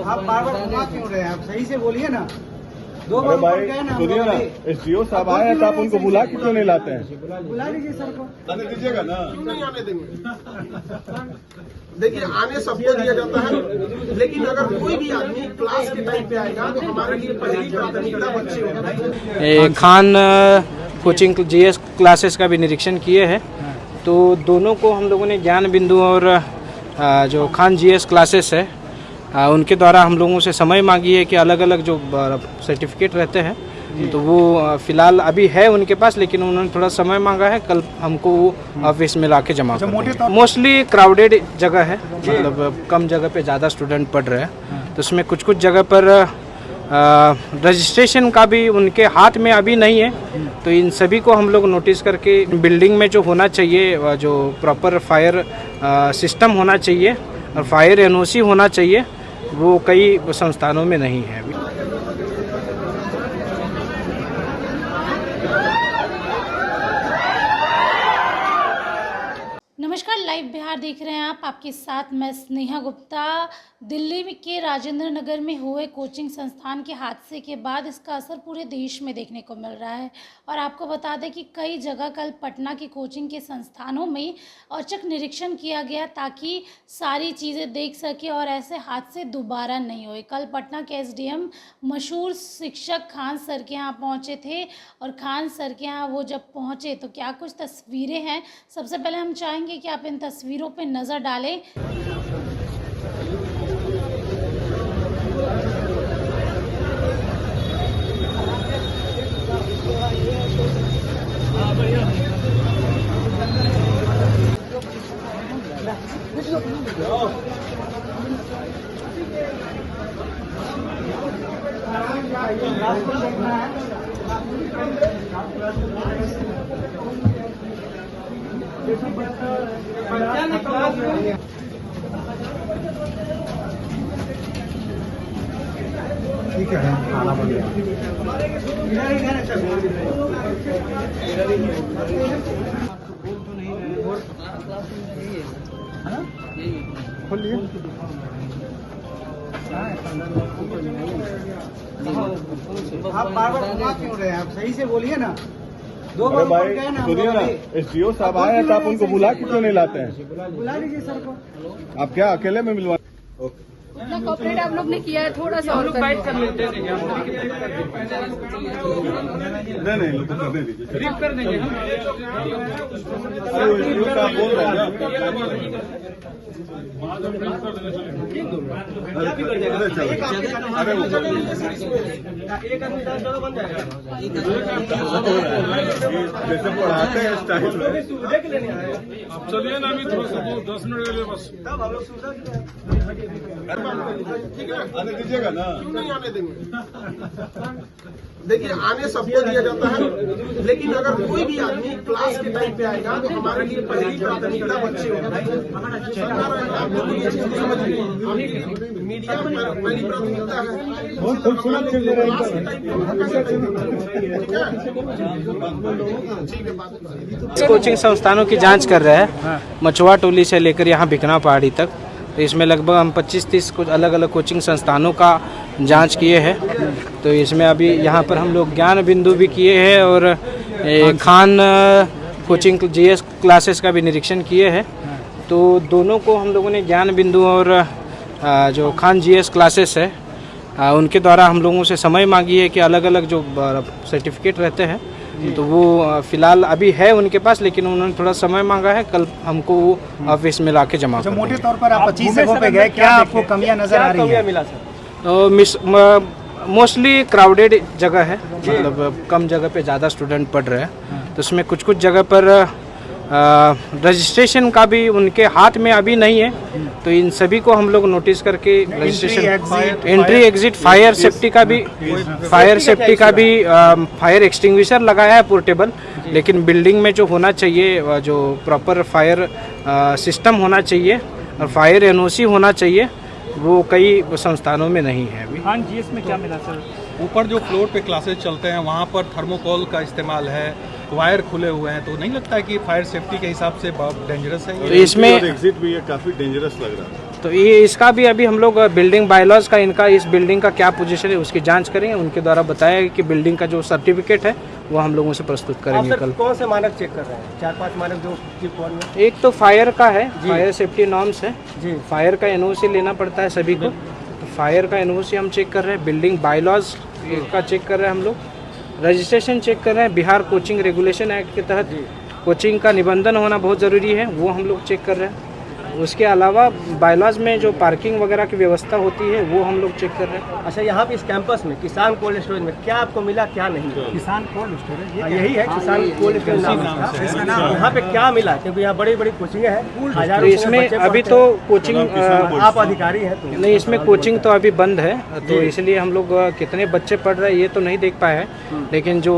आप बार बार घुमा क्यों रहे हैं? आप सही से बोलिए ना। दो अरे बार भाई गए ना, सुनिए ना, एसडीओ साहब आए हैं तो आप उनको बुला क्यों नहीं लाते हैं? बुला लीजिए सर को। आने दीजिएगा ना। क्यों नहीं आने देंगे? देखिए, आने सबको दिया जाता है, लेकिन अगर कोई भी आदमी क्लास के टाइम पे आएगा तो हमारे लिए पहली प्राथमिकता बच्चे होंगे। खान कोचिंग जीएस क्लासेस का भी निरीक्षण किए हैं, तो दोनों को हम लोगों ने ज्ञान बिंदु और जो खान जीएस क्लासेस है उनके द्वारा हम लोगों से समय मांगी है कि अलग अलग जो सर्टिफिकेट रहते हैं तो वो फिलहाल अभी है उनके पास, लेकिन उन्होंने थोड़ा समय मांगा है, कल हमको ऑफिस में लाके जमा कर। मोस्टली क्राउडेड जगह है, मतलब कम जगह पे ज़्यादा स्टूडेंट पढ़ रहे हैं, तो उसमें कुछ कुछ जगह पर रजिस्ट्रेशन का भी उनके हाथ में अभी नहीं है, तो इन सभी को हम लोग नोटिस करके बिल्डिंग में जो होना चाहिए, जो प्रॉपर फायर सिस्टम होना चाहिए और फायर एनओसी होना चाहिए, वो कई संस्थानों में नहीं है अभी। नमस्कार, लाइव बिहार देख रहे हैं आप। आपके साथ मैं स्नेहा गुप्ता। दिल्ली के राजेंद्र नगर में हुए कोचिंग संस्थान के हादसे के बाद इसका असर पूरे देश में देखने को मिल रहा है, और आपको बता दें कि कई जगह कल पटना के कोचिंग के संस्थानों में औचक निरीक्षण किया गया ताकि सारी चीज़ें देख सके और ऐसे हादसे दोबारा नहीं हुए। कल पटना के एसडीएम मशहूर शिक्षक खान सर के यहाँ पहुँचे थे, और खान सर के यहाँ वो जब पहुँचे तो क्या कुछ तस्वीरें हैं, सबसे पहले हम चाहेंगे कि आप इन तस्वीरों पे नज़र डालें। ठीक है, खाना बन गया। खोलिए। आप बार बार घुमा क्यों रहे हैं? आप सही से बोलिए ना। दो अरे बार भाई गए ना, सुनिए ना, एसडीओ साहब आए हैं तो आप उनको बुला क्यों नहीं लाते हैं? बुला लीजिए सर को। आप क्या अकेले में मिलवा? इतना कॉपरेट आप लोग ने किया है, थोड़ा सा और बाइट कर लेते हैं। नहीं लोग तो करने दीजिए, ब्रीफ कर देंगे हम। अरे वो एसडीओ साहब बोल रहे हैं ना। अरे वो जैसे पढ़ाते हैं स्टाइल में। आप चलिए ना, अभी थोड़ा सा 10 मिनट के लिए बस। आने दीजिएगा ना। क्यों नहीं आने देंगे? देखिए, आने सबको दिया जाता है, लेकिन अगर कोई भी आदमी क्लास के टाइम पे आएगा तो हमारे लिए पहली प्राथमिकता बच्चे होंगे। मीडिया पहली प्राथमिकता है। बहुत खूबसूरत चल रहा है। कोचिंग संस्थानों की जांच कर रहे हैं, मचुआ टोली से लेकर यहाँ भिकना पहाड़ी तक, तो इसमें लगभग हम 25-30 कुछ अलग अलग कोचिंग संस्थानों का जांच किए हैं। तो इसमें अभी यहाँ पर हम लोग ज्ञान बिंदु भी किए हैं और खान कोचिंग जीएस क्लासेस का भी निरीक्षण किए हैं, तो दोनों को हम लोगों ने ज्ञान बिंदु और जो खान जीएस क्लासेस है उनके द्वारा हम लोगों से समय मांगी है कि अलग अलग जो सर्टिफिकेट रहते हैं तो वो फिलहाल अभी है उनके पास, लेकिन उन्होंने थोड़ा समय मांगा है, कल हमको ऑफिस में लाके जमा कर। मोटे तौर पर आप 25 जगहों पे गए, क्या आपको कमियां नजर आ रही है? मिला सर? तो मोस्टली क्राउडेड जगह है, मतलब कम जगह पे ज़्यादा स्टूडेंट पढ़ रहे हैं, तो उसमें कुछ कुछ जगह पर रजिस्ट्रेशन का भी उनके हाथ में अभी नहीं है, तो इन सभी को हम लोग नोटिस करके registration, entry exit, fire safety का भी फायर एक्सटिंग्विशर लगाया है पोर्टेबल, लेकिन बिल्डिंग में जो होना चाहिए, जो प्रॉपर फायर सिस्टम होना चाहिए और फायर एनओसी होना चाहिए, वो कई संस्थानों में नहीं है अभी। हाँ जी, इसमें क्या मिला सर? ऊपर जो फ्लोर पे क्लासेस चलते हैं वहाँ पर थर्मोकोल का इस्तेमाल है, वायर खुले हुए हैं, तो नहीं लगता है कि फायर सेफ्टी के हिसाब से बहुत डेंजरस है? तो इसमें एग्जिट भी काफी डेंजरस लग रहा है। तो ये इसका भी अभी हम लोग बिल्डिंग बायलॉज का इनका इस बिल्डिंग का क्या पोजीशन है उसकी जांच करेंगे। उनके द्वारा बताया कि बिल्डिंग का जो सर्टिफिकेट है वो हम लोगों से प्रस्तुत करेंगे कल। कौन से मानक चेक कर रहे हैं? 4-5 मानक जो कीप वन में। एक तो फायर का है, फायर सेफ्टी नॉर्म्स है जी। फायर का एनओसी लेना पड़ता है सभी को, तो फायर का एनओसी हम चेक कर रहे हैं। बिल्डिंग बायलॉज का चेक कर रहे हैं हम लोग। रजिस्ट्रेशन चेक कर रहे हैं। बिहार कोचिंग रेगुलेशन एक्ट के तहत कोचिंग का निबंधन होना बहुत ज़रूरी है, वो हम लोग चेक कर रहे हैं। उसके अलावा बायलॉज में जो पार्किंग वगैरह की व्यवस्था होती है वो हम लोग चेक कर रहे हैं। अच्छा, यहाँ पे इस कैंपस में किसान कोल्ड स्टोरेज में क्या आपको मिला, क्या नहीं? किसान कोल्ड स्टोरेज यही है, किसान कोल्ड स्टोरेज नाम। यहाँ पे क्या मिला? क्योंकि यहाँ बड़ी बड़ी कोचिंग है, तो इसमें अभी तो कोचिंग आप अधिकारी हैं तो नहीं, इसमें कोचिंग तो अभी बंद है, तो इसलिए हम लोग कितने बच्चे पढ़ रहे हैं ये तो नहीं देख पाए हैं। लेकिन जो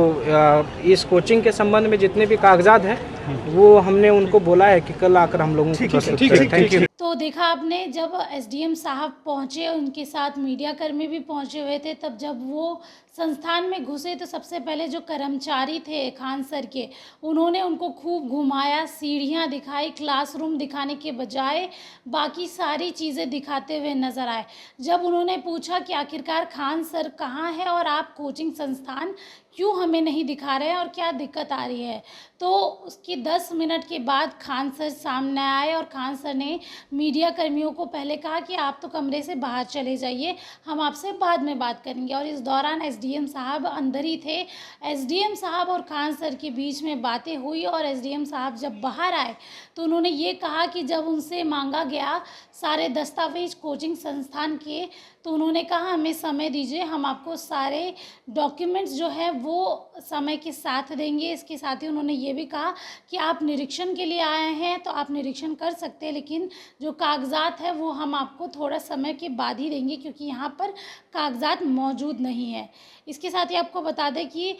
इस कोचिंग के संबंध में जितने भी कागजात हैं वो हमने उनको बोला है कि कल आकर हम लोगों को प्रस्तुत करें। Thank you. तो देखा आपने, जब एसडीएम साहब पहुंचे, उनके साथ मीडिया कर्मी भी पहुंचे हुए थे, तब जब वो संस्थान में घुसे तो सबसे पहले जो कर्मचारी थे खान सर के, उन्होंने उनको खूब घुमाया, सीढ़ियां दिखाई, क्लासरूम दिखाने के बजाय बाकी सारी चीज़ें दिखाते हुए नज़र आए। जब उन्होंने पूछा कि आखिरकार खान सर कहाँ है और आप कोचिंग संस्थान क्यों हमें नहीं दिखा रहे हैं और क्या दिक्कत आ रही है, तो उसके 10 मिनट के बाद खान सर सामने आए और खान सर ने मीडिया कर्मियों को पहले कहा कि आप तो कमरे से बाहर चले जाइए, हम आपसे बाद में बात करेंगे। और इस दौरान एसडीएम साहब अंदर ही थे। एसडीएम साहब और खान सर के बीच में बातें हुई और एसडीएम साहब जब बाहर आए तो उन्होंने ये कहा कि जब उनसे मांगा गया सारे दस्तावेज कोचिंग संस्थान के, तो उन्होंने कहा हमें समय दीजिए, हम आपको सारे डॉक्यूमेंट्स जो है वो समय के साथ देंगे। इसके साथ ही उन्होंने ये भी कहा कि आप निरीक्षण के लिए आए हैं तो आप निरीक्षण कर सकते हैं, लेकिन जो कागजात है वो हम आपको थोड़ा समय के बाद ही देंगे क्योंकि यहाँ पर कागजात मौजूद नहीं है। इसके साथ ही आपको बता दें कि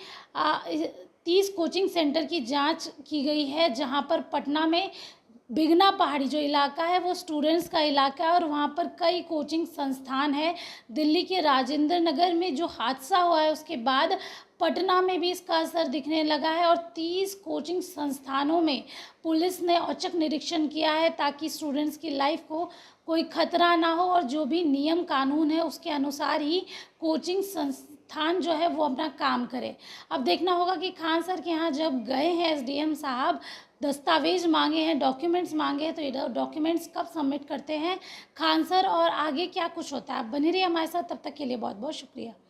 30 कोचिंग सेंटर की जांच की गई है, जहाँ पर पटना में बिगना पहाड़ी जो इलाका है वो स्टूडेंट्स का इलाका है और वहाँ पर कई कोचिंग संस्थान है। दिल्ली के राजेंद्र नगर में जो हादसा हुआ है उसके बाद पटना में भी इसका असर दिखने लगा है और 30 कोचिंग संस्थानों में पुलिस ने औचक निरीक्षण किया है ताकि स्टूडेंट्स की लाइफ को कोई खतरा ना हो और जो भी नियम कानून है उसके अनुसार ही कोचिंग संस्थान जो है वो अपना काम करे। अब देखना होगा कि खान सर के यहाँ जब गए हैं एसडीएम साहब, दस्तावेज मांगे हैं, डॉक्यूमेंट्स मांगे हैं, तो ये डॉक्यूमेंट्स कब सबमिट करते हैं खान सर और आगे क्या कुछ होता है। आप बने रहिए हमारे साथ, तब तक के लिए बहुत बहुत शुक्रिया।